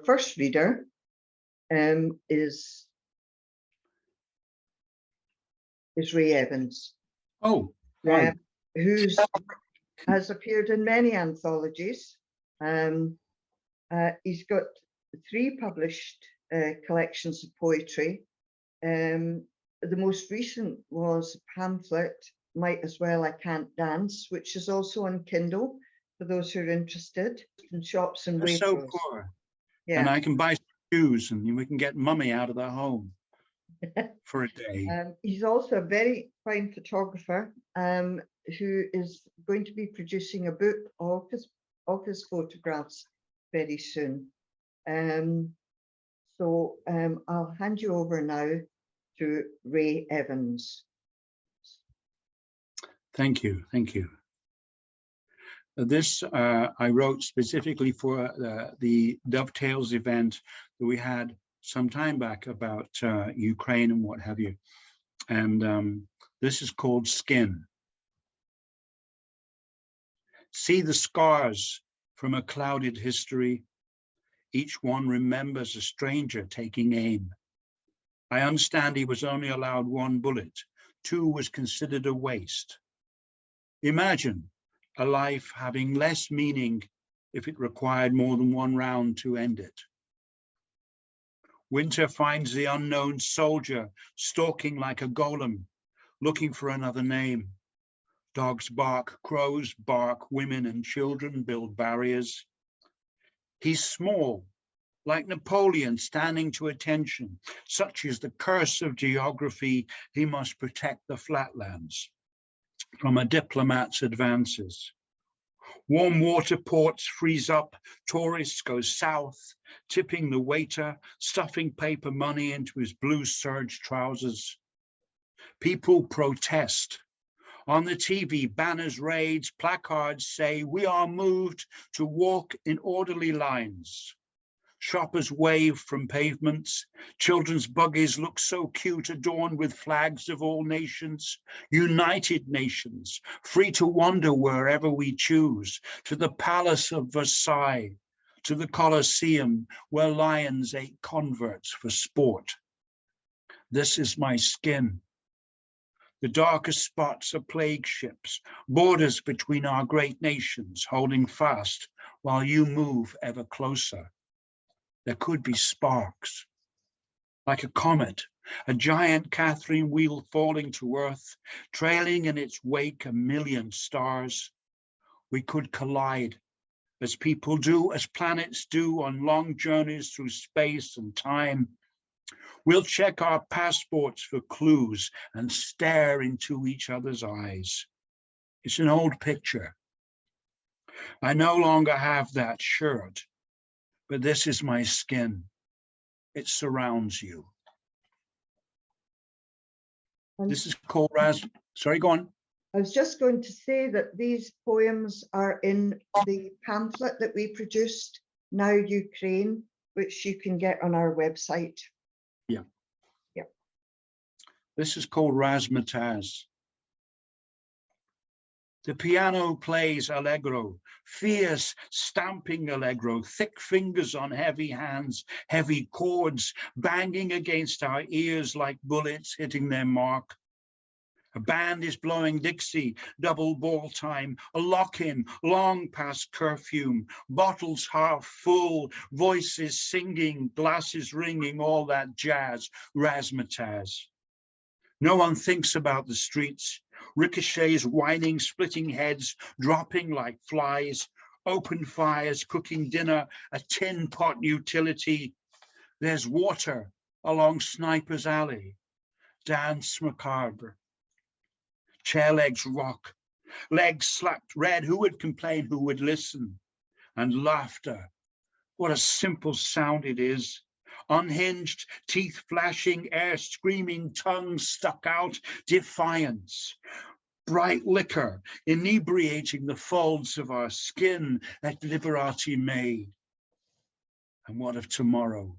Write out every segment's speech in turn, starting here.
our first reader is Ray Evans. Oh, right. Who's has appeared in many anthologies. He's got 3 published collections of poetry. The most recent was a pamphlet, Might As Well I Can't Dance, which is also on Kindle for those who are interested, in shops and They're so Waitrose. poor. Yeah. And I can buy some shoes and we can get mummy out of the home for a day. He's also a very fine photographer who is going to be producing a book of his photographs very soon. So I'll hand you over now to Ray Evans. Thank you. Thank you. This I wrote specifically for the Dovetails event that we had some time back about Ukraine and what have you. And this is called Skin. See the scars from a clouded history. Each one remembers a stranger taking aim. I understand he was only allowed 1 bullet. 2 was considered a waste. Imagine a life having less meaning if it required more than 1 round to end it. Winter finds the unknown soldier stalking like a golem, looking for another name. Dogs bark, crows bark, women and children build barriers. He's small, like Napoleon standing to attention. Such is the curse of geography, he must protect the flatlands from a diplomat's advances. Warm water ports freeze up, tourists go south, tipping the waiter, stuffing paper money into his blue serge trousers. People protest. On the TV, banners raise, placards say, we are moved to walk in orderly lines. Shoppers wave from pavements. Children's buggies look so cute, adorned with flags of all nations. United nations, free to wander wherever we choose, to the Palace of Versailles, to the Colosseum, where lions ate converts for sport. This is my skin. The darkest spots are plague ships, borders between our great nations, holding fast while you move ever closer. There could be sparks, like a comet, a giant Catherine wheel falling to Earth, trailing in its wake 1,000,000 stars. We could collide, as people do, as planets do on long journeys through space and time. We'll check our passports for clues and stare into each other's eyes. It's an old picture. I no longer have that shirt, but this is my skin. It surrounds you. This is called sorry, go on. I was just going to say that these poems are in the pamphlet that we produced, Now Ukraine, which you can get on our website. Yeah. Yeah. This is called Razzmatazz. The piano plays allegro, fierce stamping allegro, thick fingers on heavy hands, heavy chords banging against our ears like bullets hitting their mark. A band is blowing Dixie, double ball time, a lock-in, long past curfew, bottles half full, voices singing, glasses ringing, all that jazz, razzmatazz. No one thinks about the streets, ricochets whining, splitting heads, dropping like flies, open fires, cooking dinner, a tin pot utility. There's water along Sniper's Alley, dance macabre. Chair legs rock, legs slapped red. Who would complain? Who would listen? And laughter. What a simple sound it is. Unhinged, teeth flashing, air screaming, tongue stuck out, defiance. Bright liquor, inebriating the folds of our skin at Liberati May. And what of tomorrow?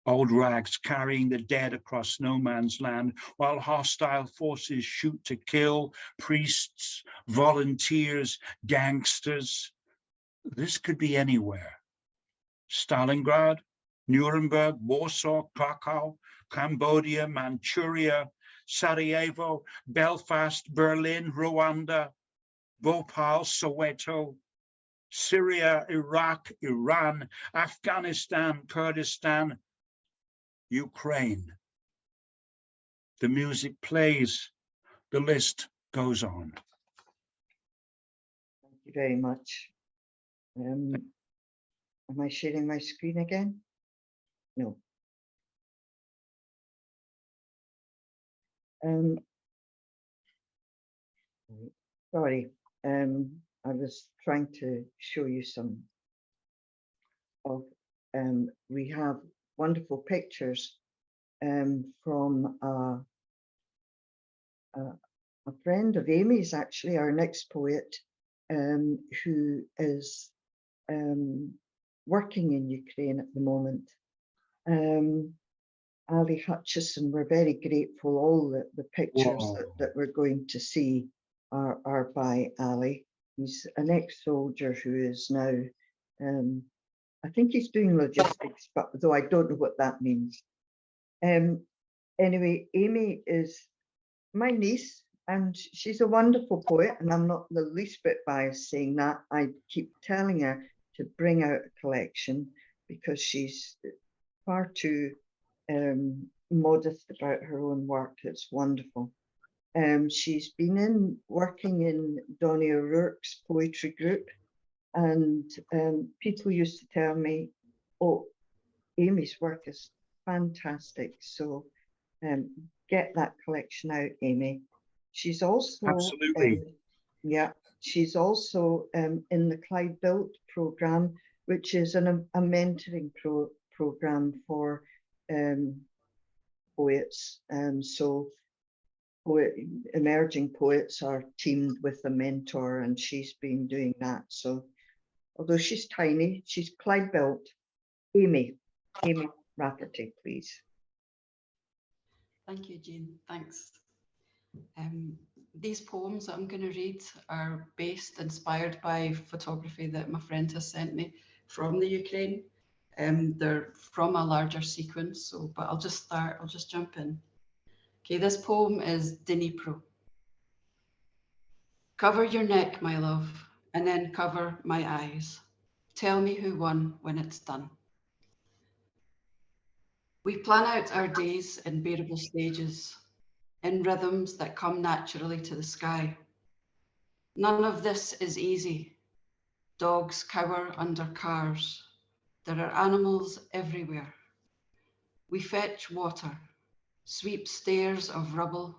Old rags carrying the dead across no man's land while hostile forces shoot to kill, priests, volunteers, gangsters. This could be anywhere. Stalingrad, Nuremberg, Warsaw, Krakow, Cambodia, Manchuria, Sarajevo, Belfast, Berlin, Rwanda, Bhopal, Soweto, Syria, Iraq, Iran, Afghanistan, Kurdistan, Ukraine. The music plays, the list goes on. Thank you very much. Am I sharing my screen again? No. Sorry, I was trying to show you some of, we have wonderful pictures from a friend of Amy's, actually, our next poet, who is working in Ukraine at the moment. Ali Hutchison, we're very grateful. All the pictures that we're going to see are by Ali. He's an ex-soldier who is now, I think he's doing logistics, but though I don't know what that means. Anyway, Amy is my niece, and she's a wonderful poet, and I'm not the least bit biased saying that. I keep telling her to bring out a collection because she's far too modest about her own work. It's wonderful. She's been working in Donny O'Rourke's poetry group, and people used to tell me, oh, Amy's work is fantastic. So get that collection out, Amy. She's also absolutely, yeah, she's also in the Clyde Built program, which is a mentoring program for poets. So emerging poets are teamed with a mentor, and she's been doing that. So although she's tiny, she's Clyde Built. Amy Rafferty, please. Thank you, Jean. Thanks. These poems that I'm going to read are inspired by photography that my friend has sent me from the Ukraine. They're from a larger sequence, but I'll just jump in. Okay, this poem is Dnipro. Cover your neck, my love, and then cover my eyes. Tell me who won when it's done. We plan out our days in bearable stages, in rhythms that come naturally to the sky. None of this is easy. Dogs cower under cars. There are animals everywhere. We fetch water, sweep stairs of rubble,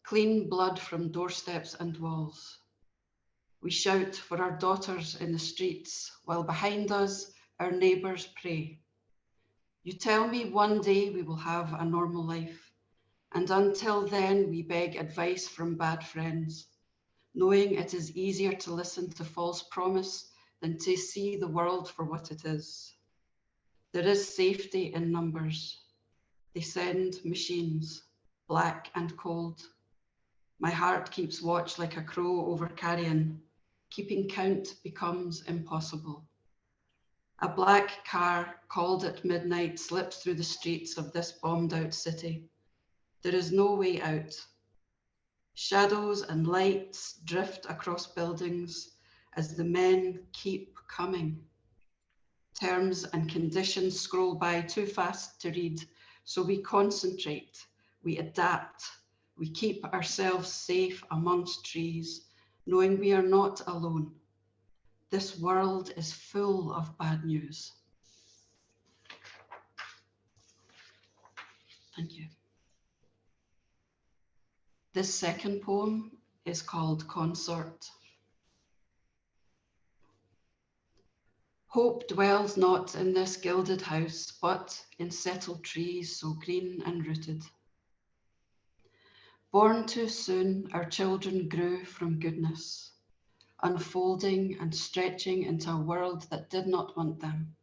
clean blood from doorsteps and walls. We shout for our daughters in the streets, while behind us our neighbours pray. You tell me one day we will have a normal life, and until then we beg advice from bad friends, knowing it is easier to listen to false promise than to see the world for what it is. There is safety in numbers. They send machines, black and cold. My heart keeps watch like a crow over carrion. Keeping count becomes impossible. A black car called at midnight slips through the streets of this bombed out city. There is no way out. Shadows and lights drift across buildings as the men keep coming. Terms and conditions scroll by too fast to read, so we concentrate, we adapt, we keep ourselves safe amongst trees, knowing we are not alone. This world is full of bad news. Thank you. This second poem is called Consort. Hope dwells not in this gilded house, but in settled trees so green and rooted. Born too soon, our children grew from goodness, unfolding and stretching into a world that did not want them.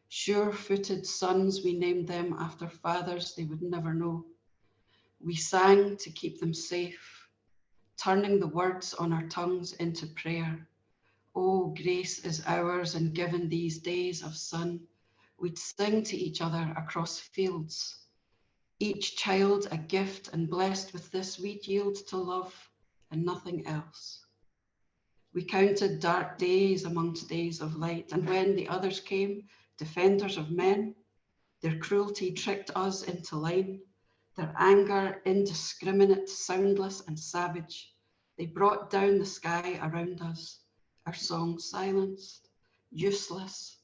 Sure-footed sons, we named them after fathers they would never know. We sang to keep them safe, turning the words on our tongues into prayer, Oh, grace is ours, and given these days of sun, we'd sing to each other across fields. Each child a gift, and blessed with this we'd yield to love and nothing else. We counted dark days amongst days of light, and when the others came, defenders of men, their cruelty tricked us into line, their anger indiscriminate, soundless and savage. They brought down the sky around us, our songs silenced, useless,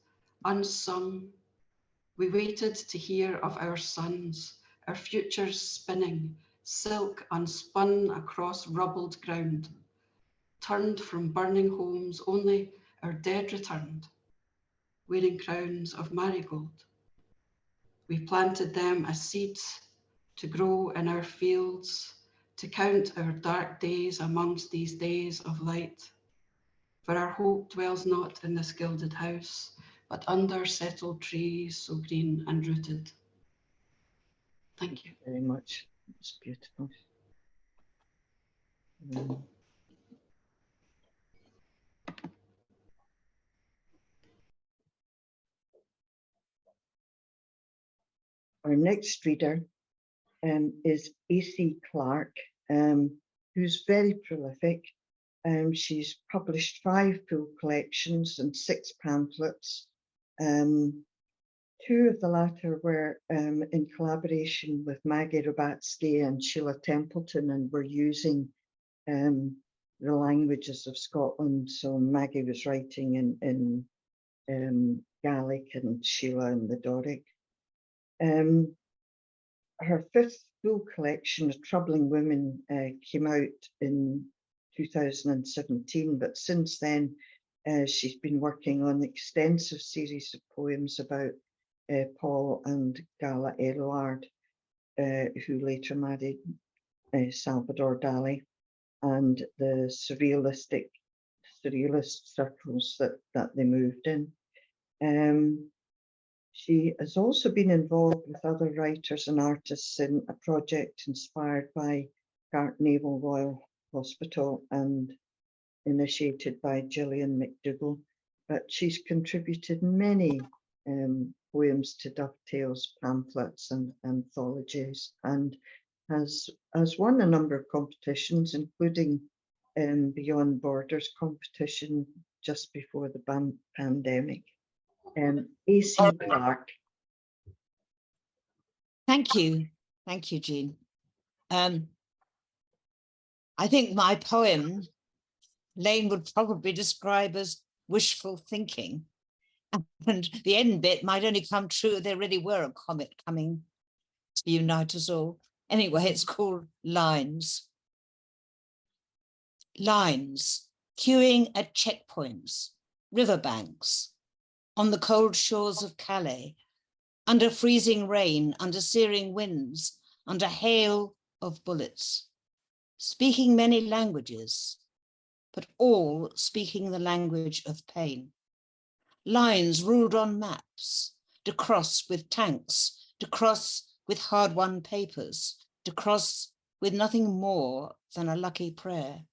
unsung. We waited to hear of our sons, our futures spinning, silk unspun across rubbled ground. Turned from burning homes, only our dead returned, wearing crowns of marigold. We planted them as seeds to grow in our fields, to count our dark days amongst these days of light. For our hope dwells not in this gilded house, but under settled trees so green and rooted. Thank you. Very much. It's beautiful. Our next reader is A.C. Clarke, who's very prolific. She's published 5 full collections and 6 pamphlets. 2 of the latter were in collaboration with Maggie Robatsky and Sheila Templeton, and were using the languages of Scotland. So Maggie was writing in Gaelic and Sheila in the Doric. Her 5th full collection, Troubling Women, came out in 2017, but since then she's been working on an extensive series of poems about Paul and Gala Eluard, who later married Salvador Dali, and the surrealist circles that they moved in. She has also been involved with other writers and artists in a project inspired by Gart Naval Royal Hospital and initiated by Gillian McDougall. But she's contributed many poems to Dovetails, pamphlets and anthologies, and has won a number of competitions, including Beyond Borders competition just before the pandemic. A.C. Clarke. Thank you, Jean. I think my poem, Lane would probably describe as wishful thinking, and the end bit might only come true if there really were a comet coming to unite us all. Anyway, it's called Lines. Lines, queuing at checkpoints, riverbanks, on the cold shores of Calais, under freezing rain, under searing winds, under hail of bullets, speaking many languages, but all speaking the language of pain. Lines ruled on maps, to cross with tanks, to cross with hard-won papers, to cross with nothing more than a lucky prayer.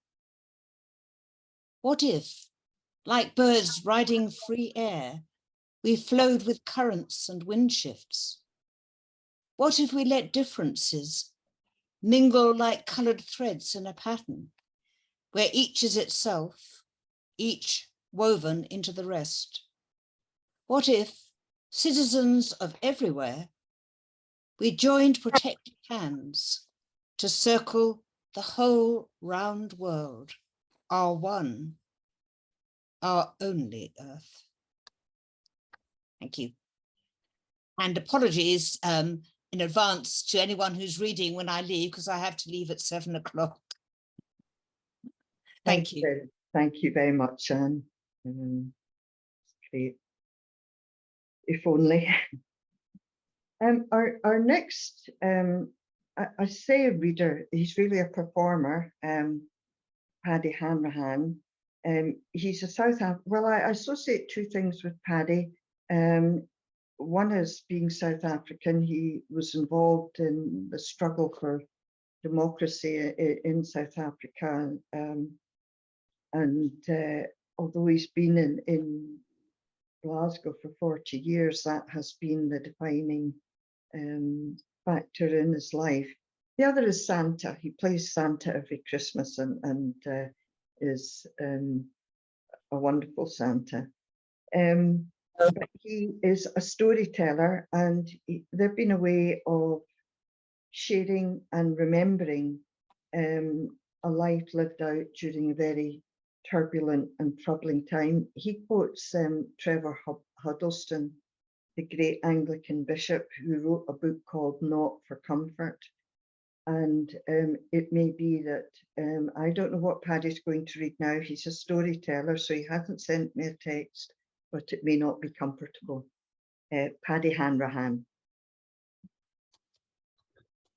What if, like birds riding free air, we flowed with currents and wind shifts? What if we let differences mingle like colored threads in a pattern, where each is itself, each woven into the rest? What if, citizens of everywhere, we joined protected hands to circle the whole round world, our one, our only earth? Thank you. And apologies in advance to anyone who's reading when I leave, because I have to leave at 7 o'clock. Thank you. Thank you very much, Anne. Great. If only. Our next, I say a reader, he's really a performer, Paddy Hanrahan. He's a South African, well, I associate 2 things with Paddy. One is being South African. He was involved in the struggle for democracy in South Africa, and although he's been in Glasgow for 40 years, that has been the defining factor in his life. The other is Santa. He plays Santa every Christmas and is a wonderful Santa. But he is a storyteller, and they've been a way of sharing and remembering a life lived out during a very turbulent and troubling time. He quotes Trevor Huddleston, the great Anglican bishop, who wrote a book called Not for Comfort. And it may be that, I don't know what Paddy's going to read now. He's a storyteller, so he hasn't sent me a text, but it may not be comfortable. Paddy Hanrahan.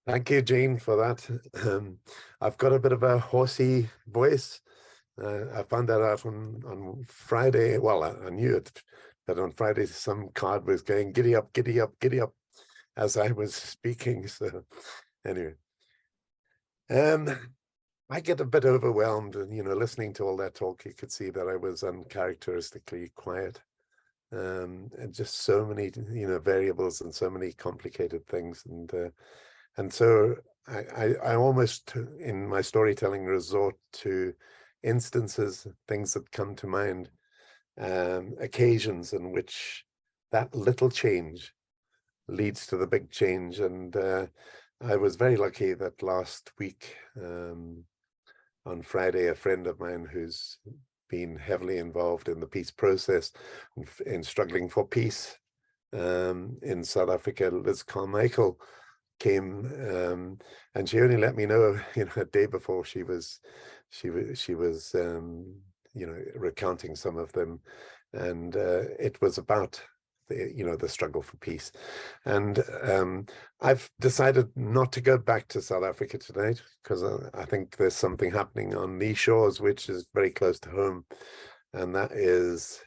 Thank you, Jane, for that. I've got a bit of a horsey voice. I found that out on Friday. Well, I knew it, that on Friday some card was going giddy up, giddy up, giddy up as I was speaking. So anyway, I get a bit overwhelmed, and listening to all that talk, you could see that I was uncharacteristically quiet. And just so many variables and so many complicated things, and so I almost in my storytelling resort to instances, things that come to mind, occasions in which that little change leads to the big change. And I was very lucky that last week on Friday, a friend of mine who's been heavily involved in the peace process, in struggling for peace in South Africa, Liz Carmichael, came, and she only let me know, a day before she was recounting some of them, and it was about the struggle for peace. And I've decided not to go back to South Africa tonight, because I think there's something happening on these shores which is very close to home, and that is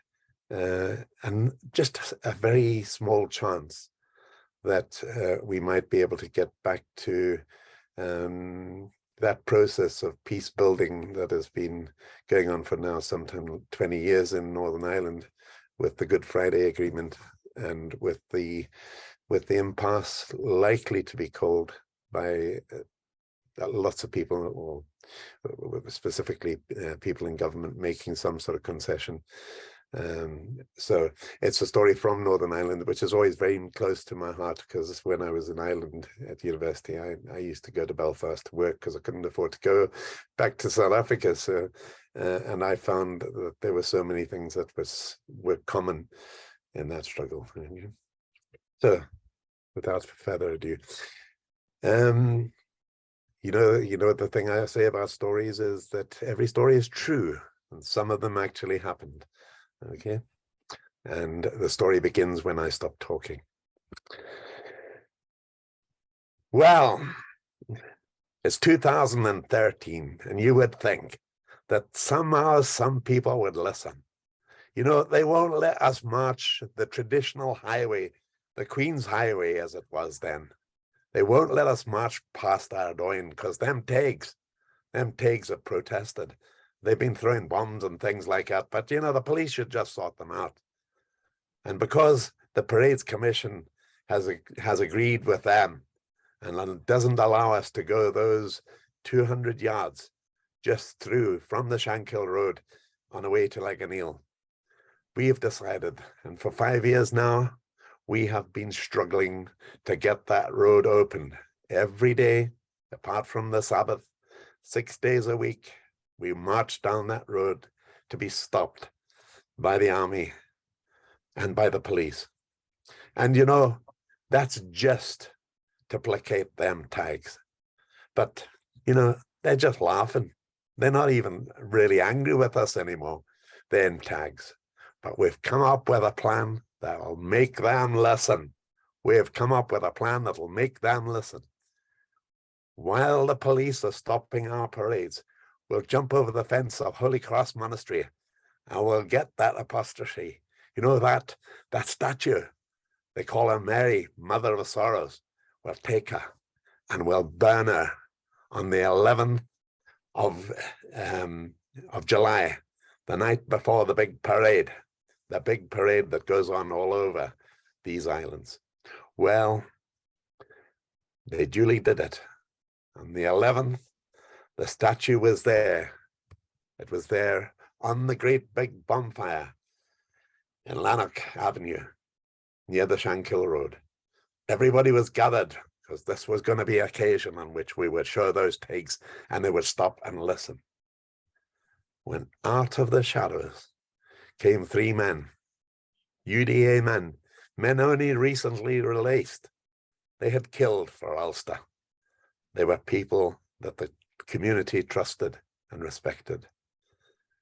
and just a very small chance that we might be able to get back to that process of peace building that has been going on for now sometime 20 years in Northern Ireland, with the Good Friday Agreement, and with the impasse likely to be called by lots of people, or specifically people in government, making some sort of concession. So it's a story from Northern Ireland, which is always very close to my heart, because when I was in Ireland at university, I used to go to Belfast to work because I couldn't afford to go back to South Africa. So and I found that there were so many things that were common in that struggle. So without further ado, the thing I say about stories is that every story is true, and some of them actually happened. Okay, and the story begins when I stop talking. Well, it's 2013, and you would think that somehow some people would listen. They won't let us march the traditional highway, the Queen's Highway as it was then. They won't let us march past Ardoyne, because them Taigs have protested. They've been throwing bombs and things like that, but the police should just sort them out. And because the Parades Commission has agreed with them and doesn't allow us to go those 200 yards just through from the Shankill Road on the way to Laganeel, we have decided, and for 5 years now, we have been struggling to get that road open every day, apart from the Sabbath, 6 days a week. We marched down that road to be stopped by the army and by the police. And that's just to placate them Tags. But, they're just laughing. They're not even really angry with us anymore, them Tags. But we've come up with a plan that'll make them listen. We've come up with a plan that'll make them listen. While the police are stopping our parades, we'll jump over the fence of Holy Cross Monastery, and we'll get that apostrophe. That statue, they call her Mary, Mother of Sorrows. We'll take her and we'll burn her on the 11th of July, the night before the big parade that goes on all over these islands. Well, they duly did it. On the 11th, the statue was there. It was there on the great big bonfire in Lanark Avenue, near the Shankill Road. Everybody was gathered because this was going to be an occasion on which we would show those pigs and they would stop and listen. When out of the shadows came three men, UDA men only recently released. They had killed for Ulster. They were people that the community trusted and respected.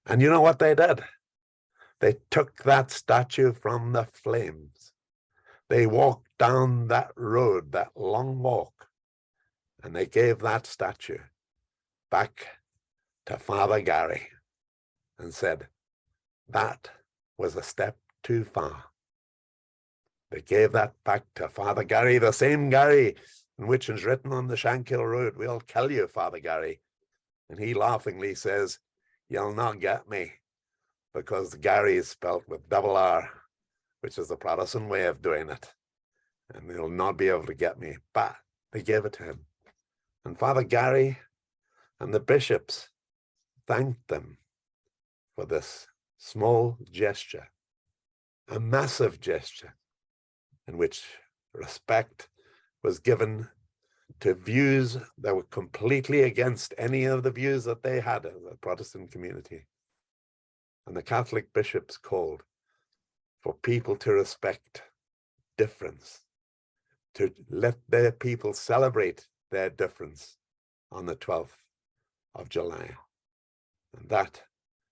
And you know what they did? They took that statue from the flames. They walked down that road, that long walk, and they gave that statue back to Father Gary and said, that was a step too far. They gave that back to Father Gary, the same Gary in which is written on the Shankill Road, we'll kill you, Father Gary. And he laughingly says, you'll not get me, because Gary is spelt with double R, which is the Protestant way of doing it. And they'll not be able to get me, but they gave it to him. And Father Gary and the bishops thanked them for this small gesture, a massive gesture, in which respect was given to views that were completely against any of the views that they had as a Protestant community. And the Catholic bishops called for people to respect difference, to let their people celebrate their difference on the 12th of July. And that,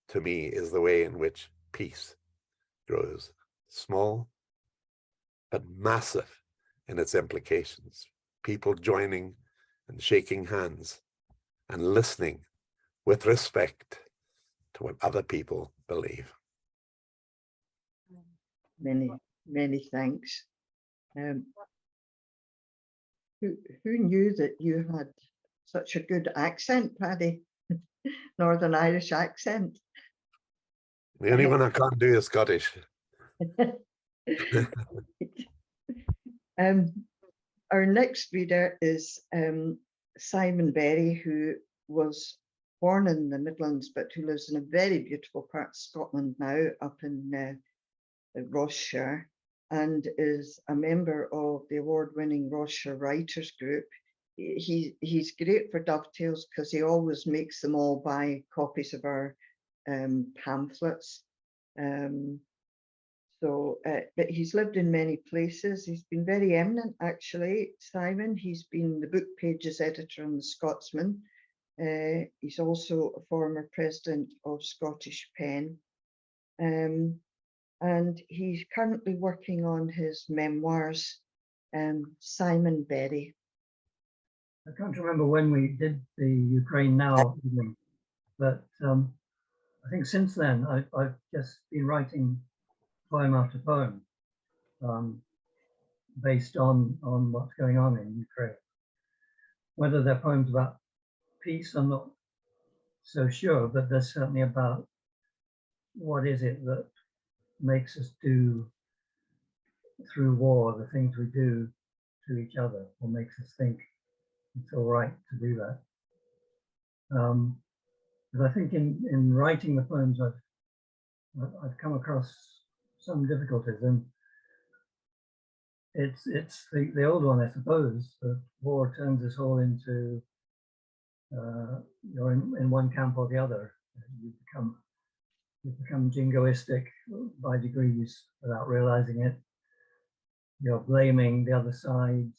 to me, is the way in which peace grows, small, but massive in its implications. People joining and shaking hands and listening with respect to what other people believe. Many thanks. Who knew that you had such a good accent, Paddy? Northern Irish accent. The only one I can't do is Scottish. Our next reader is Simon Berry, who was born in the Midlands, but who lives in a very beautiful part of Scotland now, up in Ross-shire, and is a member of the award-winning Ross-shire Writers Group. He's great for Dovetails because he always makes them all buy copies of our pamphlets. But he's lived in many places. He's been very eminent, actually, Simon. He's been the book pages editor in the Scotsman. He's also a former president of Scottish Pen. And he's currently working on his memoirs, Simon Berry. I can't remember when we did the Ukraine Now evening, but I think since then I've just been writing poem after poem based on what's going on in Ukraine. Whether they're poems about peace, I'm not so sure, but they're certainly about what is it that makes us do through war the things we do to each other, or makes us think it's all right to do that. But I think in writing the poems, I've come across some difficulties, and it's the old one, I suppose. The war turns us all into you're in one camp or the other. You become jingoistic by degrees without realizing it. You're blaming the other side,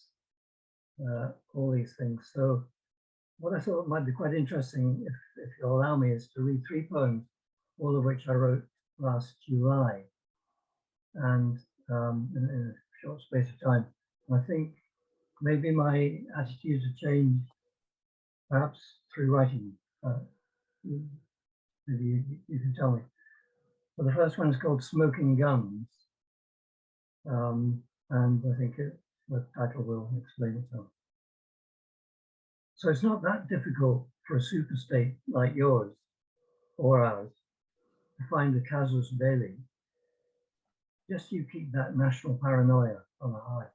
all these things. So what I thought might be quite interesting, if you'll allow me, is to read three poems, all of which I wrote last July, and in a short space of time. And I think maybe my attitudes have changed, perhaps through writing. Maybe you can tell me. But the first one is called Smoking Guns, and I think the title will explain itself. So it's not that difficult for a superstate like yours or ours to find the casus belli, just you keep that national paranoia on a high.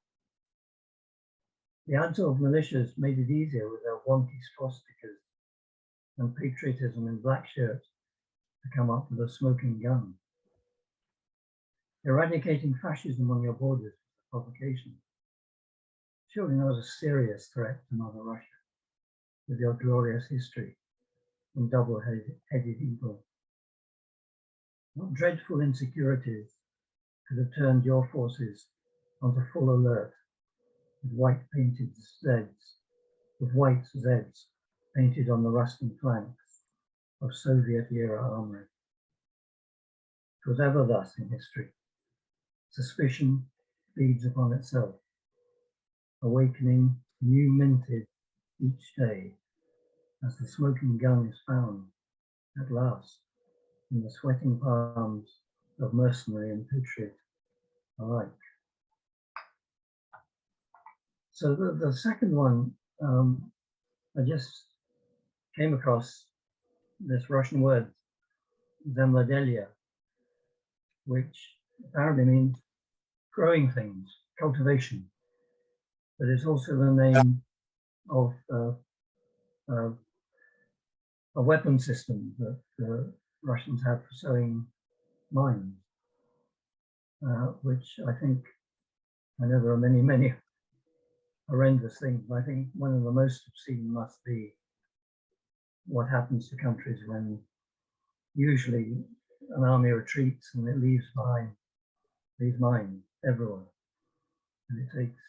The Azov militias made it easier with their wonky swastikas and patriotism in black shirts to come up with a smoking gun. Eradicating fascism on your borders was a provocation. Surely not a serious threat to Mother Russia, with your glorious history and double-headed evil. What dreadful insecurities could have turned your forces onto full alert with white Zs painted on the rusting flanks of Soviet-era armory? It was ever thus in history. Suspicion feeds upon itself, awakening new minted each day as the smoking gun is found at last in the sweating palms of mercenary and patriot alike. So the second one, I just came across this Russian word, zemlyadelye, which apparently means growing things, cultivation, but it's also the name of a weapon system that the Russians have for sowing mines, which I think, I know there are many, many horrendous things. I think one of the most obscene must be what happens to countries when usually an army retreats and it leaves behind these mines everywhere. And it takes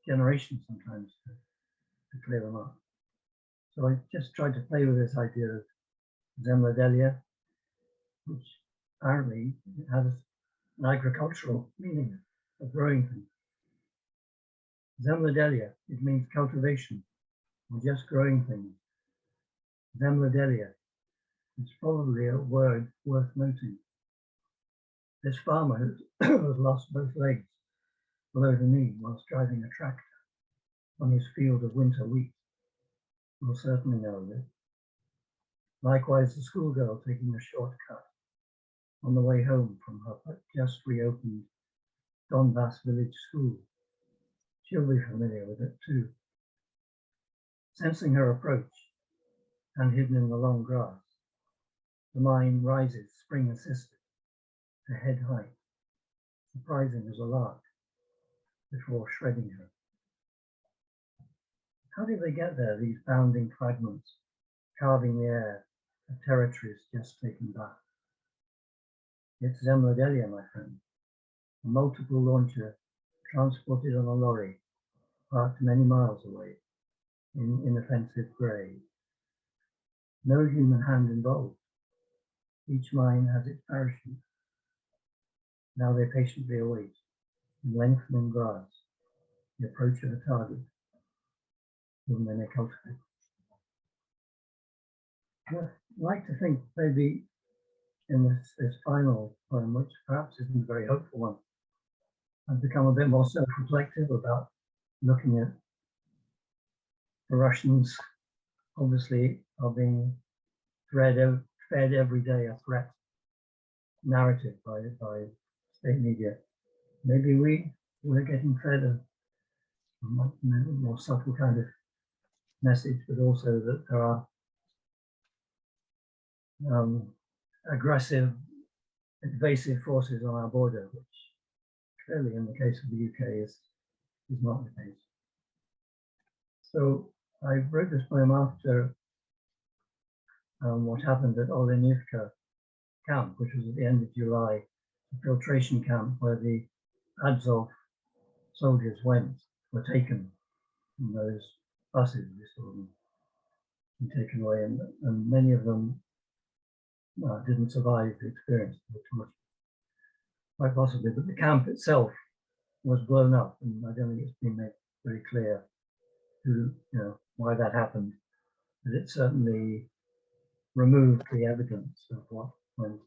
generations sometimes to clear them up. So I just tried to play with this idea of zemlyadelye, which apparently has an agricultural meaning of growing things. Zemlyadelye, it means cultivation or just growing things. Zemlyadelye is probably a word worth noting. This farmer has lost both legs below the knee whilst driving a tractor on his field of winter wheat will certainly know this. Likewise, the schoolgirl taking a shortcut on the way home from her just reopened Donbass village school. She'll be familiar with it too. Sensing her approach and hidden in the long grass, the mine rises, spring assisted, to head height, surprising as a lark before shredding her. How did they get there, these bounding fragments, carving the air of territories just taken back? It's zemlyadelye, my friend, a multiple launcher transported on a lorry parked many miles away in inoffensive grey. No human hand involved. Each mine has its parachute. Now they patiently await, in lengthening grass, the approach of a target whom they may cultivate. I'd like to think maybe in this final poem, which perhaps isn't a very hopeful one, I've become a bit more self-reflective about looking at the Russians obviously are being fed every day a threat narrative by state media. Maybe we're getting fed a more subtle kind of message, but also that there are aggressive, invasive forces on our border, which clearly in the case of the UK is not the case. So I wrote this poem after what happened at Olenivka camp, which was at the end of July, a filtration camp where the Azov soldiers were taken in those buses, we saw them taken away, and many of them didn't survive the experience of the torture. Quite possibly, but the camp itself was blown up, and I don't think it's been made very clear why that happened. But it certainly removed the evidence of what went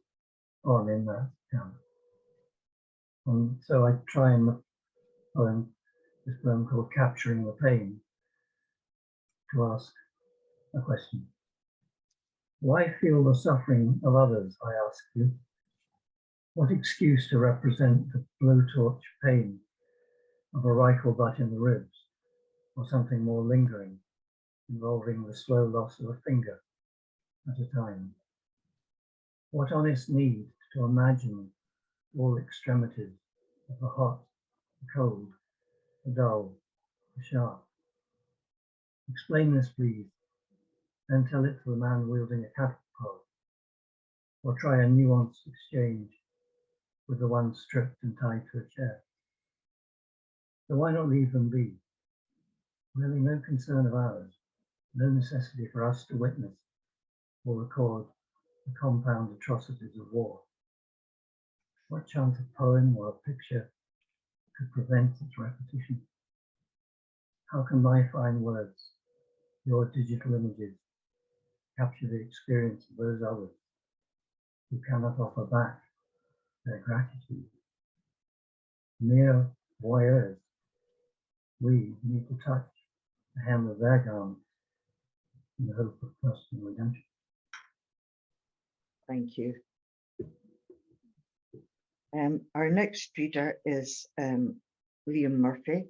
on in that camp. And so I try in the poem, this poem called Capturing the Pain, to ask a question. Why feel the suffering of others, I ask you? What excuse to represent the blowtorch pain of a rifle butt in the ribs, or something more lingering, involving the slow loss of a finger at a time? What honest need to imagine all extremities of the hot, the cold, the dull, the sharp? Explain this, please, then tell it to the man wielding a cattle prod, or try a nuanced exchange with the one stripped and tied to a chair. So why not leave them be? Really no concern of ours, no necessity for us to witness or record the compound atrocities of war. What chance a poem or a picture could prevent its repetition? How can my fine words, your digital images, capture the experience of those others who cannot offer back their gratitude? Mere voyeurs, we need to touch the hem of their garments in the hope of personal redemption. Thank you. Our next reader is Liam Murphy,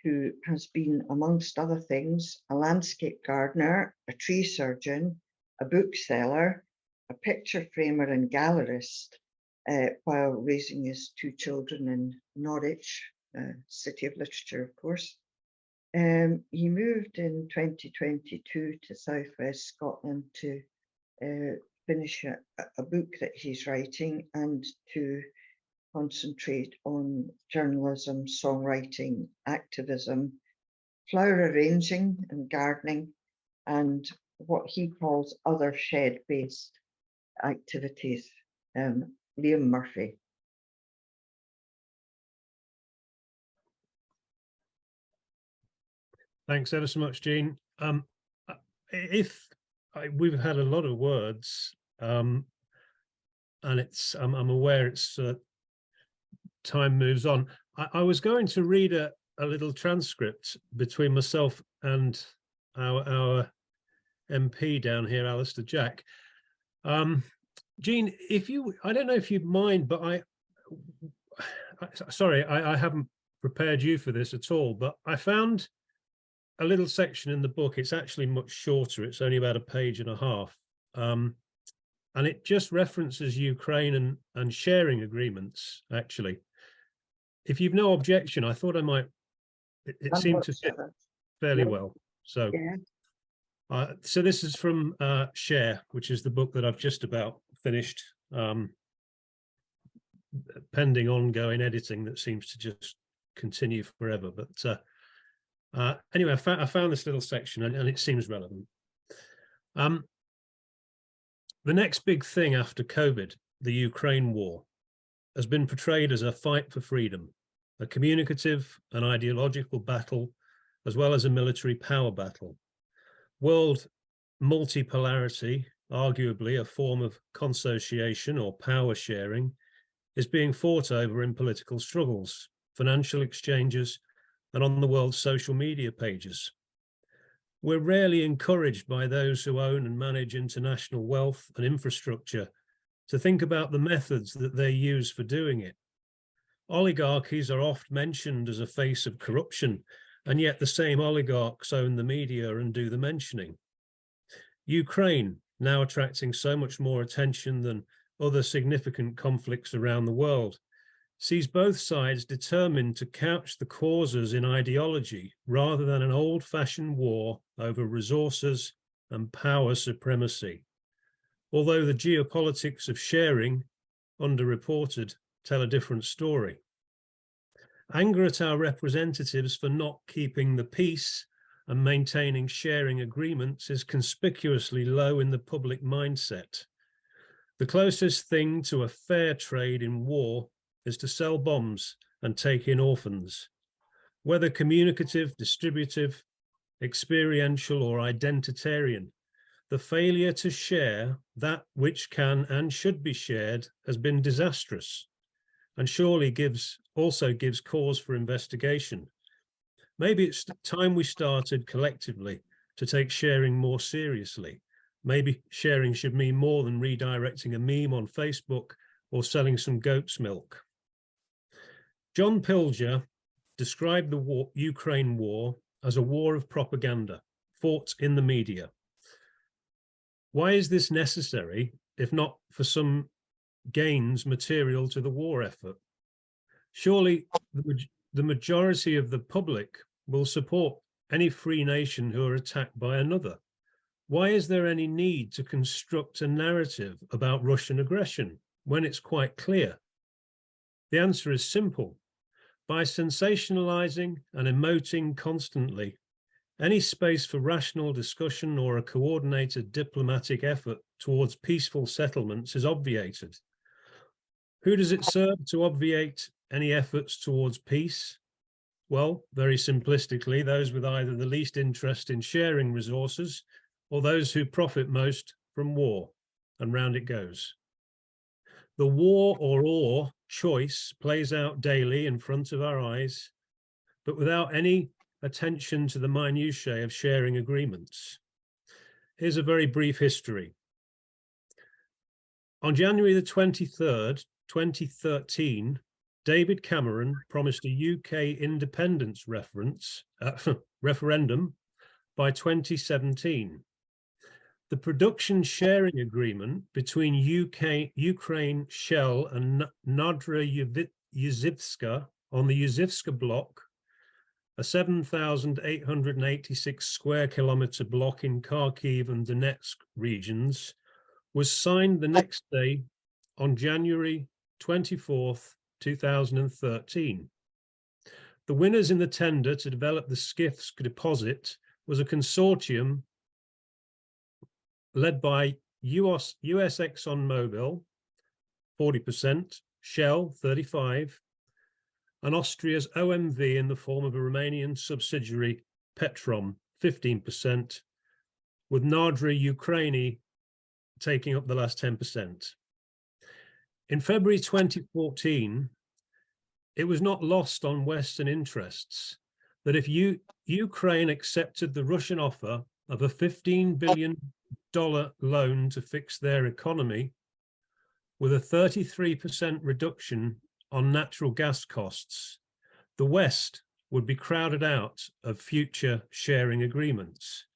who has been, amongst other things, a landscape gardener, a tree surgeon, a bookseller, a picture framer and gallerist, while raising his two children in Norwich, city of literature, of course. He moved in 2022 to Southwest Scotland to finish a book that he's writing and to concentrate on journalism, songwriting, activism, flower arranging and gardening, and what he calls other shed-based activities. Liam Murphy. Thanks ever so much, Jean. We've had a lot of words, and I'm aware it's time moves on. I was going to read a little transcript between myself and our MP down here, Alistair Jack. Jean, I don't know if you'd mind, but sorry, I haven't prepared you for this at all, but I found a little section in the book. It's actually much shorter. It's only about a page and a half. And it just references Ukraine and sharing agreements, actually. If you've no objection, I thought I might, it seemed to fit fairly well. So, yeah. So this is from Share, which is the book that I've just about finished, pending ongoing editing that seems to just continue forever. But anyway, I found this little section and it seems relevant. The next big thing after COVID, the Ukraine war, has been portrayed as a fight for freedom, a communicative and ideological battle, as well as a military power battle. World multipolarity, arguably a form of consociation or power sharing, is being fought over in political struggles, financial exchanges, and on the world's social media pages. We're rarely encouraged by those who own and manage international wealth and infrastructure to think about the methods that they use for doing it. Oligarchies are oft mentioned as a face of corruption, and yet the same oligarchs own the media and do the mentioning. Ukraine, now attracting so much more attention than other significant conflicts around the world, sees both sides determined to couch the causes in ideology rather than an old-fashioned war over resources and power supremacy. Although the geopolitics of sharing, underreported, tell a different story. Anger at our representatives for not keeping the peace and maintaining sharing agreements is conspicuously low in the public mindset. The closest thing to a fair trade in war is to sell bombs and take in orphans. Whether communicative, distributive, experiential, or identitarian, the failure to share that which can and should be shared has been disastrous, and surely also gives cause for investigation. Maybe it's time we started collectively to take sharing more seriously maybe sharing should mean more than redirecting a meme on Facebook or selling some goat's milk. John Pilger described the Ukraine war as a war of propaganda fought in the media. Why is this necessary, if not for some gains material to the war effort? Surely the majority of the public will support any free nation who are attacked by another. Why is there any need to construct a narrative about Russian aggression when it's quite clear? The answer is simple. By sensationalizing and emoting constantly, any space for rational discussion or a coordinated diplomatic effort towards peaceful settlements is obviated. Who does it serve to obviate any efforts towards peace? Well, very simplistically, those with either the least interest in sharing resources or those who profit most from war, and round it goes. The war or choice plays out daily in front of our eyes, but without any attention to the minutiae of sharing agreements. Here's a very brief history. On January the 23rd, 2013, David Cameron promised a UK independence referendum by 2017. The production sharing agreement between Ukraine Shell and Nadra Yuzivska on the Yuzivska block, a 7,886 square kilometer block in Kharkiv and Donetsk regions, was signed the next day on January 24th, 2013. The winners in the tender to develop the Skifsk deposit was a consortium led by US ExxonMobil, 40%, Shell, 35%, and Austria's OMV in the form of a Romanian subsidiary, Petrom, 15%, with Nadra Ukraini taking up the last 10%. In February 2014, it was not lost on Western interests that if Ukraine accepted the Russian offer of a $15 billion loan to fix their economy with a 33% reduction on natural gas costs, the West would be crowded out of future sharing agreements.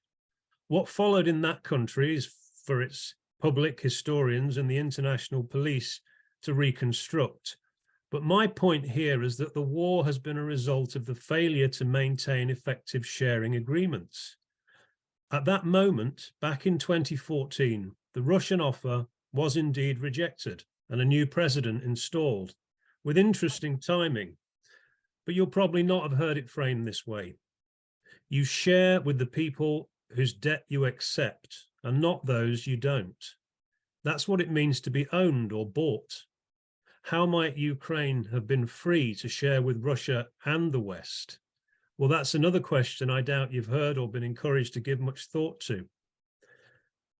What followed in that country is for its public historians and the international police to reconstruct. But my point here is that the war has been a result of the failure to maintain effective sharing agreements. At that moment, back in 2014, the Russian offer was indeed rejected and a new president installed, with interesting timing. But you'll probably not have heard it framed this way. You share with the people whose debt you accept and not those you don't. That's what it means to be owned or bought. How might Ukraine have been free to share with Russia and the West? Well, that's another question I doubt you've heard or been encouraged to give much thought to.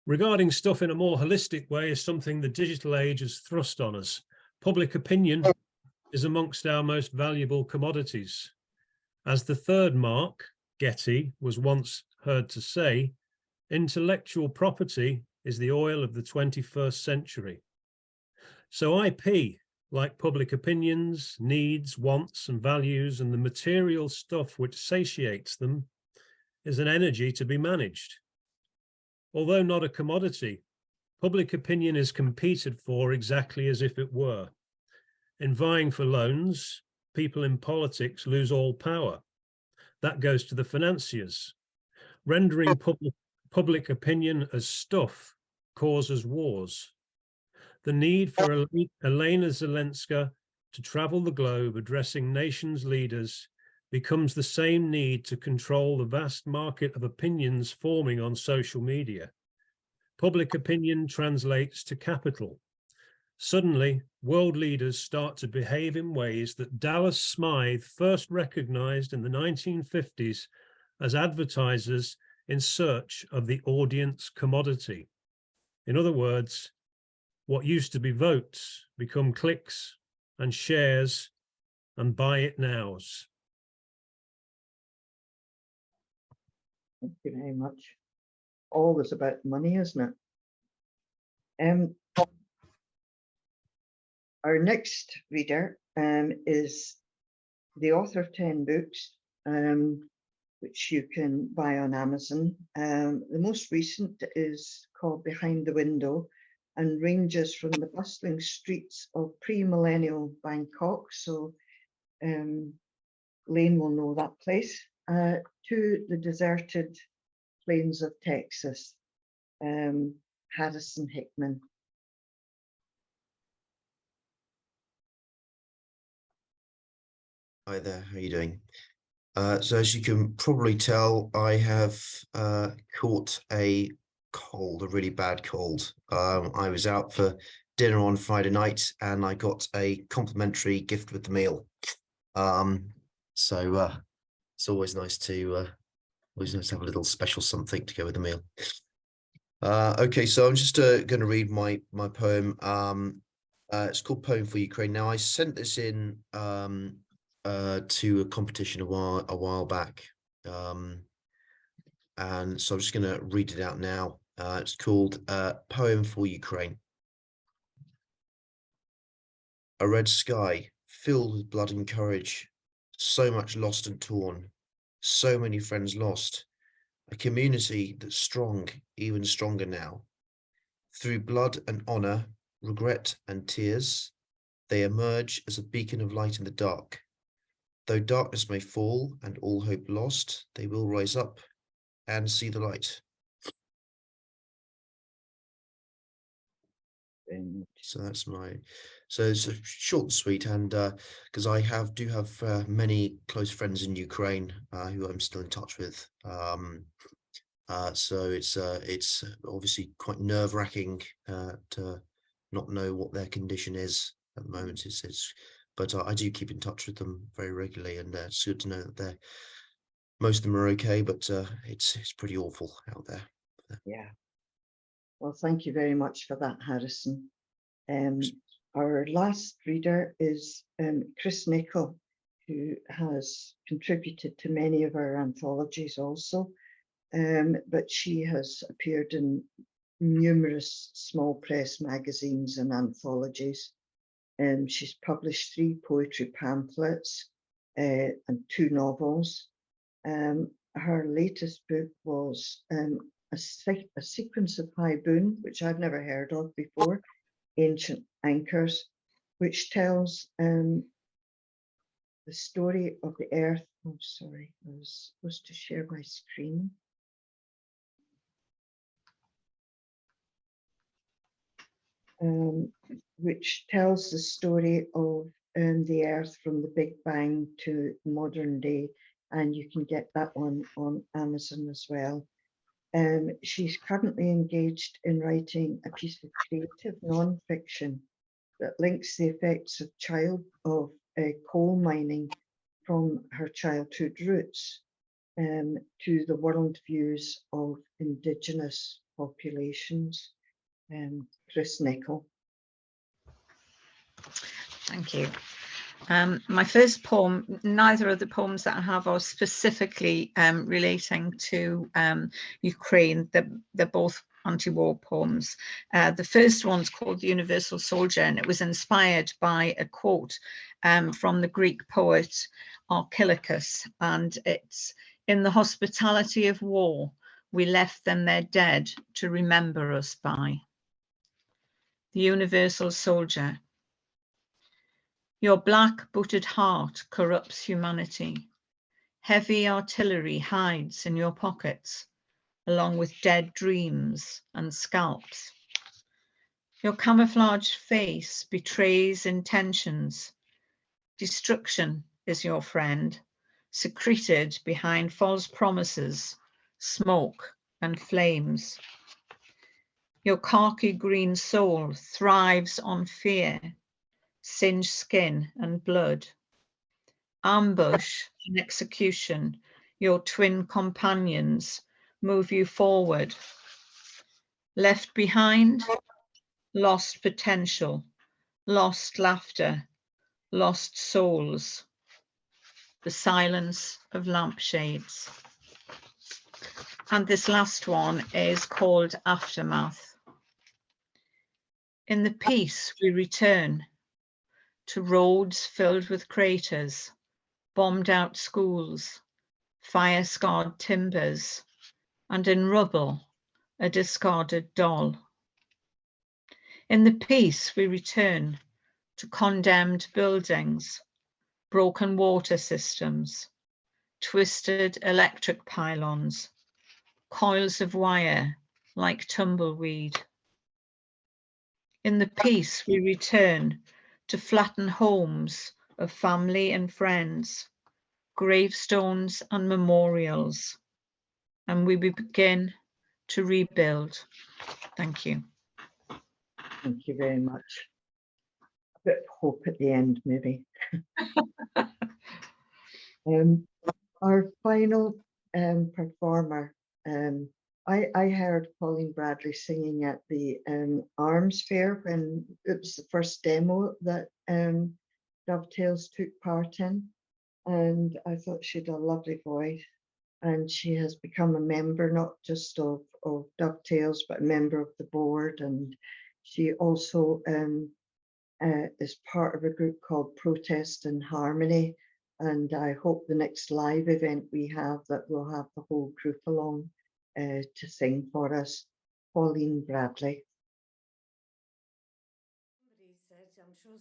Regarding stuff in a more holistic way is something the digital age has thrust on us. Public opinion is amongst our most valuable commodities. As the third Mark, Getty, was once heard to say, intellectual property is the oil of the 21st century. So IP, like public opinions, needs, wants, and values, and the material stuff which satiates them, is an energy to be managed. Although not a commodity, public opinion is competed for exactly as if it were. In vying for loans, people in politics lose all power. That goes to the financiers. Rendering public opinion as stuff causes wars. The need for Elena Zelenska to travel the globe addressing nations' leaders becomes the same need to control the vast market of opinions forming on social media. Public opinion translates to capital. Suddenly, world leaders start to behave in ways that Dallas Smythe first recognized in the 1950s as advertisers in search of the audience commodity. In other words, what used to be votes become clicks and shares and buy it nows. Thank you very much. always about money, isn't it? Our next reader is the author of 10 books, which you can buy on Amazon. The most recent is called Behind the Window and ranges from the bustling streets of pre-millennial Bangkok, so Lane will know that place, to the deserted plains of Texas. Harrison Hickman. Hi there, how are you doing? So as you can probably tell, I have caught a cold, a really bad cold. I was out for dinner on Friday night and I got a complimentary gift with the meal. So it's always nice to have a little special something to go with the meal. Okay, so I'm just going to read my poem. It's called Poem for Ukraine. Now I sent this in to a competition a while back, and so I'm just going to read it out now. It's called Poem for Ukraine. A red sky filled with blood and courage, so much lost and torn, so many friends lost, a community that's strong, even stronger now. Through blood and honor, regret and tears, they emerge as a beacon of light in the dark. Though darkness may fall and all hope lost, they will rise up and see the light. So that's so it's short and sweet, and because I do have many close friends in Ukraine who I'm still in touch with. So it's obviously quite nerve-wracking to not know what their condition is at the moment. But I do keep in touch with them very regularly, and it's good to know that most of them are okay, but it's pretty awful out there. Yeah. Well, thank you very much for that, Harrison. Our last reader is Chris Nichol, who has contributed to many of our anthologies also, but she has appeared in numerous small press magazines and anthologies. She's published 3 poetry pamphlets and 2 novels. Her latest book was a sequence of Haibun, which I've never heard of before, Ancient Anchors, which tells the story of the earth. Oh, sorry, I was supposed to share my screen. Which tells the story of the earth from the Big Bang to modern day, and you can get that one on Amazon as well. She's currently engaged in writing a piece of creative non-fiction that links the effects of coal mining from her childhood roots to the world views of Indigenous populations. Chris Nichol. Thank you. My first poem, neither of the poems that I have are specifically relating to Ukraine. They're both anti-war poems. The first one's called The Universal Soldier, and it was inspired by a quote from the Greek poet Archilochus, and it's, "In the hospitality of war, we left them their dead to remember us by." The Universal Soldier. Your black-booted heart corrupts humanity. Heavy artillery hides in your pockets, along with dead dreams and scalps. Your camouflaged face betrays intentions. Destruction is your friend, secreted behind false promises, smoke and flames. Your khaki green soul thrives on fear, singed skin and blood. Ambush and execution, your twin companions move you forward. Left behind, lost potential, lost laughter, lost souls. The silence of lampshades. And this last one is called Aftermath. In the peace we return to roads filled with craters, bombed out schools, fire-scarred timbers, and in rubble, a discarded doll. In the peace we return to condemned buildings, broken water systems, twisted electric pylons, coils of wire like tumbleweed. In the peace we return to flattened homes of family and friends, gravestones and memorials, and we begin to rebuild. Thank you. Thank you very much. A bit of hope at the end, maybe. Our final performer, I heard Pauline Bradley singing at the Arms Fair when it was the first demo that Dovetails took part in, and I thought she had a lovely voice, and she has become a member not just of Dovetails but a member of the board, and she also is part of a group called Protest and Harmony, and I hope the next live event we have that we'll have the whole group along to sing for us. Pauline Bradley. Somebody said, I'm sure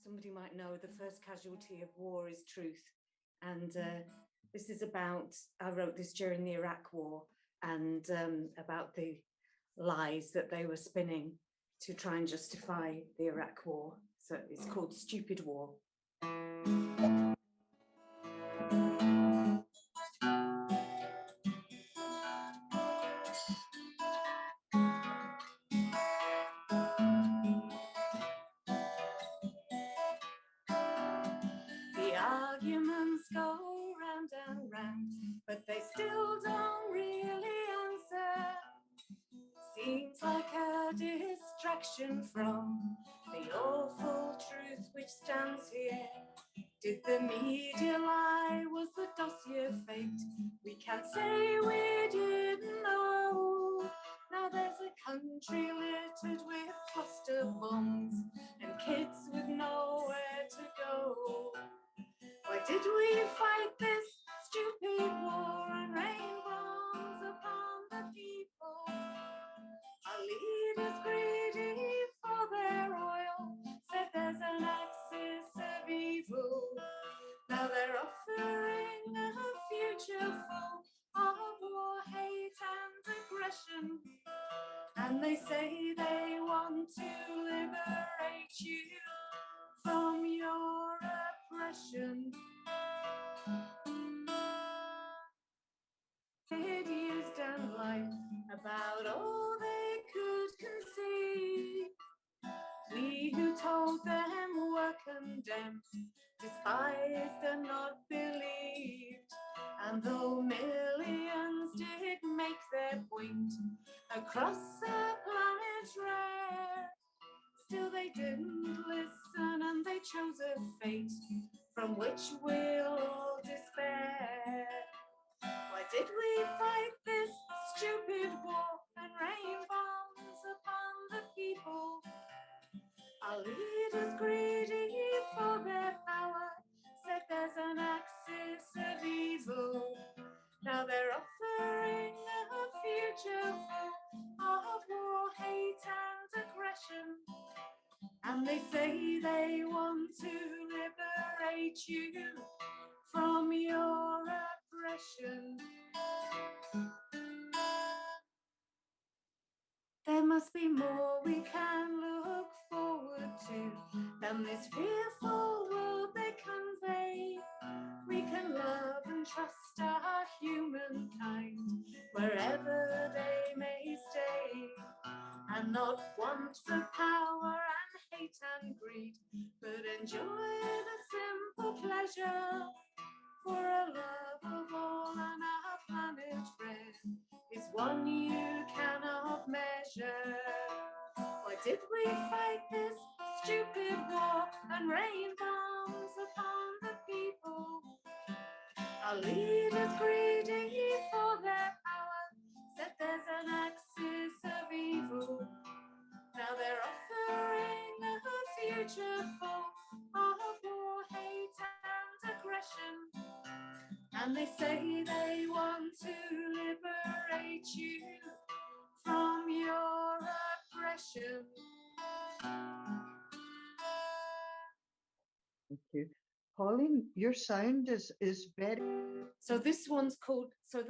somebody might know, the first casualty of war is truth. And this is about, I wrote this during the Iraq War, and about the lies that they were spinning to try and justify the Iraq War. So it's called Stupid War. The arguments go round and round, but they still don't really answer. Seems like a distraction from the awful truth which stands here. Did the media lie? Was the dossier faked? We can't say we didn't know. Now there's a country littered with cluster bombs and kids with nowhere to go. Why did we fight this stupid war and rain bombs upon the people? Our leaders greedy for their oil said there's an axis of evil. Now they're offering a future full of war, hate and aggression. And they say they want to liberate you from your oppression. Used and lied about all they could conceive. We who told them were condemned, despised and not believed. And though millions did make their point across a planet rare, still they didn't listen and they chose a fate from which we'll all despair. Why did we fight this stupid war and rain bombs upon the people? Our leaders greedy for their power said there's an axis of evil. Now they're offering a future full of war, hate and aggression. And they say they want to liberate you from your oppression. There must be more we can look forward to than this fearful world they convey. We can love and trust our humankind wherever they may stay, and not want for power and hate and greed, but enjoy the simple pleasure. For a love of all and our planet rare is one you cannot measure. Why did we fight this stupid war and rain bombs upon the people? Our leaders greedy for their power And they say they want to liberate you from your oppression. Thank you. Pauline, your sound is very. So this one's called, so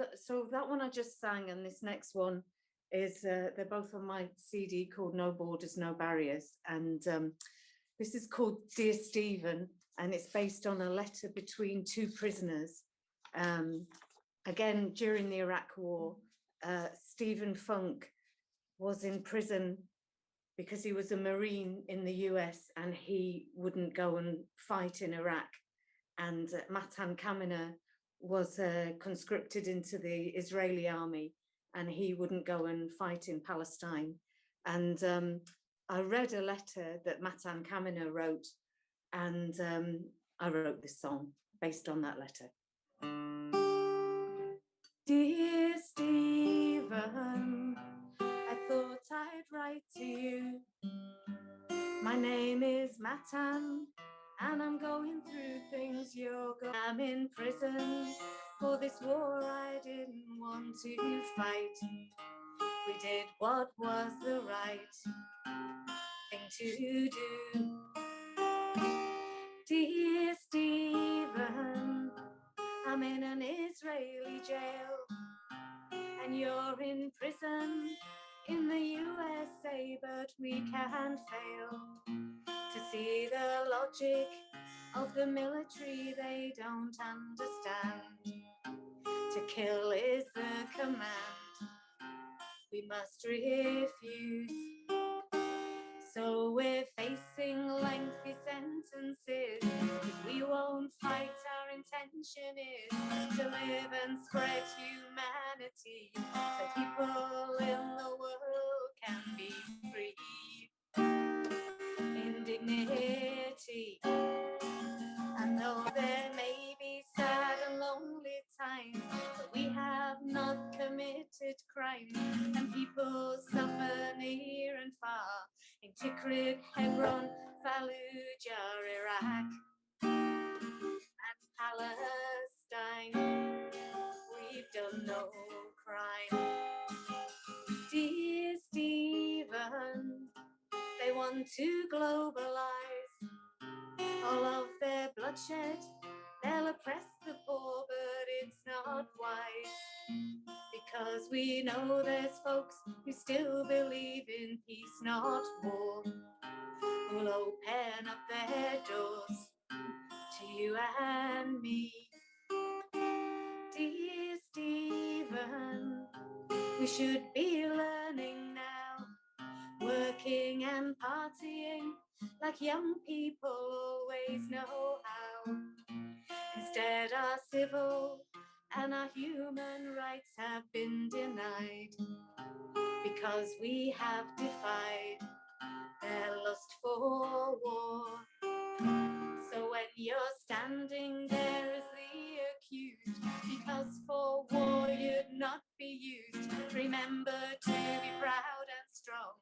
that one I just sang, and this next one is, they're both on my CD called No Borders, No Barriers. And this is called Dear Stephen, and it's based on a letter between two prisoners. Again, during the Iraq War, Stephen Funk was in prison because he was a Marine in the US and he wouldn't go and fight in Iraq. And Matan Kamina was conscripted into the Israeli army and he wouldn't go and fight in Palestine. And I read a letter that Matan Kamina wrote, and I wrote this song based on that letter. Dear Stephen, I thought I'd write to you. My name is Matan, and I'm going through things I'm in prison for this war I didn't want to fight. We did what was the right thing to do. Dear Stephen, I'm in an Israeli jail, and you're in prison in the USA, but we can't fail to see the logic of the military. They don't understand. To kill is the command. We must refuse. So we're facing lengthy sentences, because we won't fight. Our intention is to live and spread humanity, so people in the world can be free in dignity. And though there may be sad and lonely times, but we have not committed crimes, and people suffer near and far in Tikrit, Hebron, Fallujah, Iraq, and Palestine. We've done no crime. Dear Stephen, they want to globalize all of their bloodshed. They'll oppress the poor, but it's not wise, because we know there's folks who still believe in peace, not war, who'll open up their doors to you and me. Dear Stephen, we should be learning now, working and partying like young people always know how. Instead, our civil and our human rights have been denied, because we have defied their lust for war. So when you're standing there as the accused, because for war you'd not be used, remember to be proud and strong.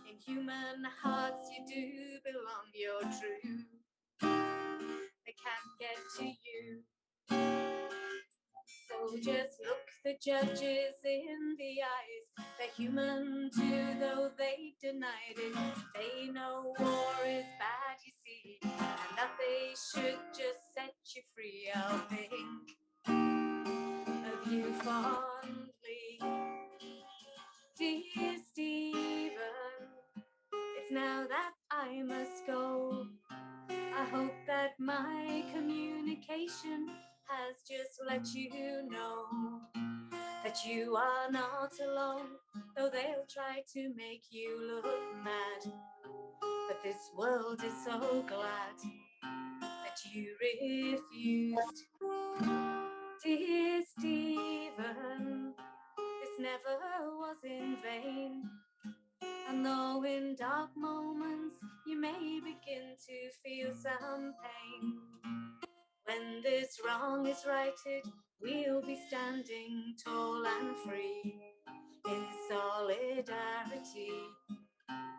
In human hearts you do belong. You're true, they can't get to you. So just look the judges in the eyes. They're human too, though they denied it. They know war is bad, you see, and that they should just set you free. I'll think of you fondly. Dear Stephen, it's now that I must go. I hope that my communication has just let you know that you are not alone, though they'll try to make you look mad. But this world is so glad that you refused. Dear Stephen, this never was in vain. And though in dark moments you may begin to feel some pain, when this wrong is righted, we'll be standing tall and free in solidarity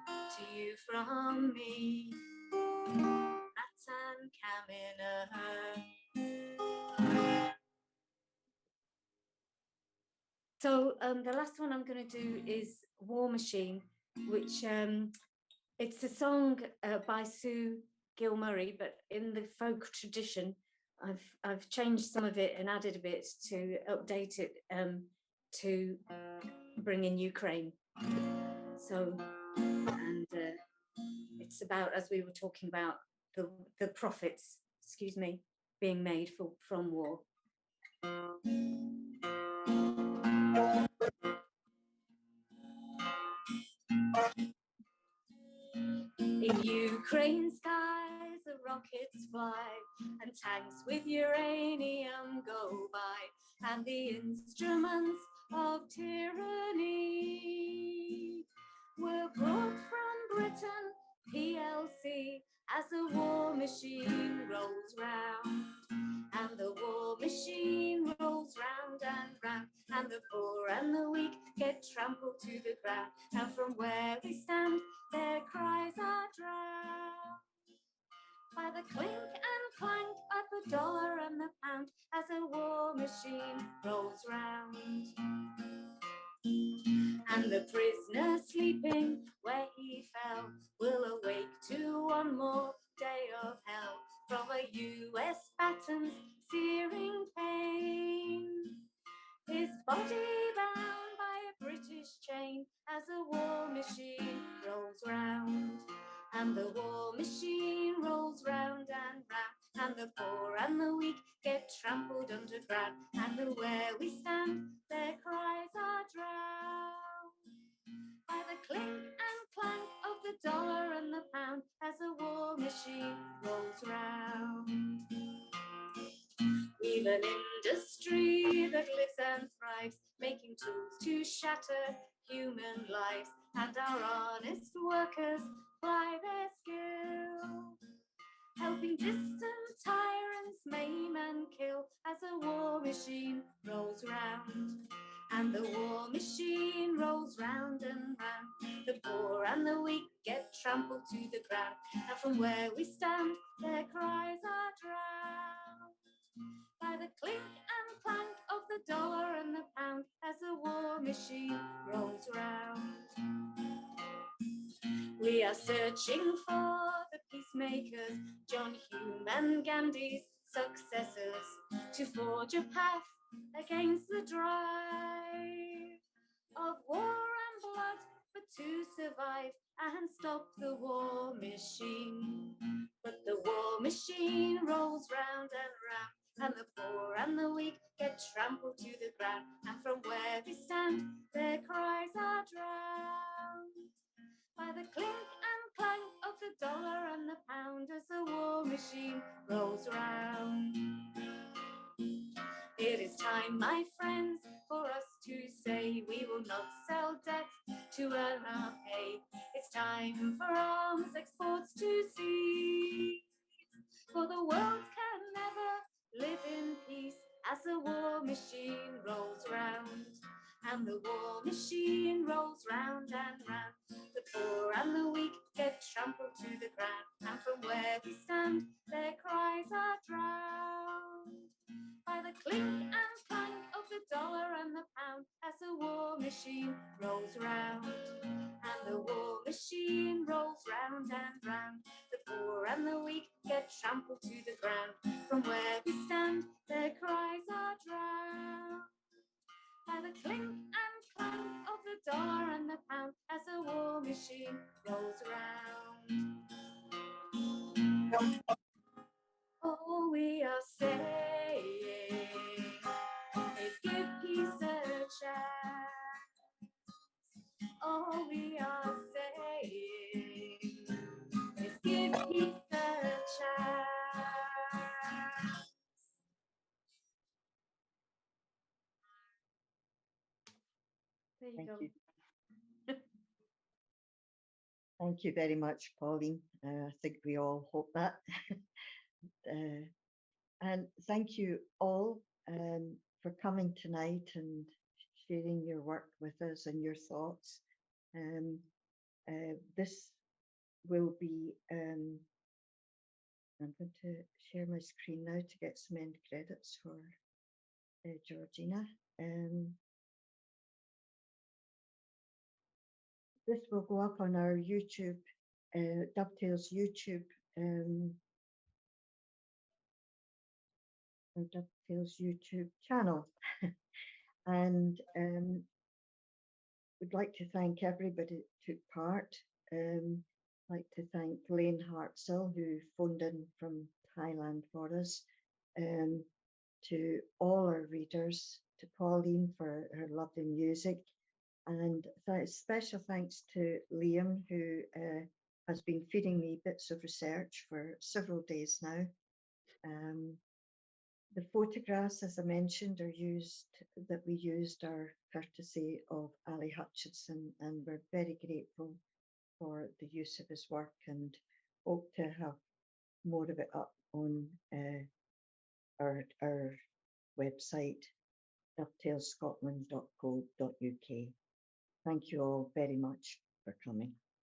to you from me. Matan Kamina. So the last one I'm going to do is War Machine, which it's a song by Sue Gilmurray, but in the folk tradition, I've changed some of it and added a bit to update it to bring in Ukraine. So, and it's about, as we were talking about, the profits, excuse me, being made from war. In Ukraine skies, the rockets fly, and tanks with uranium go by, and the instruments of tyranny were brought from Britain, PLC, as the war machine rolls round. And the war machine rolls round and round, and the poor and the weak get trampled to the ground. And from where we stand, their cries are drowned by the clink and clank of the dollar and the pound as a war machine rolls round. And the prisoner sleeping where he fell will awake to one more day of hell from a US batten's searing pain. His body bound by a British chain as a war machine rolls round. And the war machine rolls round and round, and the poor and the weak get trampled underground. And where we stand, their cries are drowned by the clink and clank of the dollar and the pound as a war machine rolls round. We've an industry that lives and thrives, making tools to shatter human lives, and our honest workers ply their skill, helping distant tyrants maim and kill as a war machine rolls round. And the war machine rolls round and round. The poor and the weak get trampled to the ground, and from where we stand, their cries are drowned by the clink and clank of the dollar and the pound as the war machine rolls round. We are searching for the peacemakers, John Hume and Gandhi's successors, to forge a path against the drive of war and blood, but to survive and stop the war machine. But the war machine rolls round and round, and the poor and the weak get trampled to the ground, and from where we stand, their cries are drowned by the clink and clank of the dollar and the pound as the war machine rolls round. It is time, my friends, for us to say we will not sell debt to earn our pay. It's time for arms exports to cease, for the world can never live in peace as the war machine rolls round. And the war machine rolls round and round. The poor and the weak get trampled to the ground, and from where we stand, their cries are drowned by the clink and clank of the dollar and the pound as the war machine rolls round. And the war machine rolls round and round. The poor and the weak get trampled to the ground. From where we stand, their cries are drowned by the clink and clank of the dollar and the pound as the war machine rolls round. All we are saying is give peace a chance. All we are saying is give peace a chance. There you Thank go. you. Thank you very much, Pauline. I think we all hope that. And thank you all for coming tonight and sharing your work with us and your thoughts. This will be, I'm going to share my screen now to get some end credits for Georgina. this will go up on our YouTube, Dovetails YouTube, our Dovetails YouTube channel. And we'd like to thank everybody that took part. Like to thank Lane Hartzell, who phoned in from Thailand for us, to all our readers, to Pauline for her lovely music, and special thanks to Liam, who has been feeding me bits of research for several days now. The photographs, as I mentioned, that we used are courtesy of Ali Hutchinson, and we're very grateful for the use of his work, and hope to have more of it up on our website, dovetailscotland.co.uk. Thank you all very much for coming.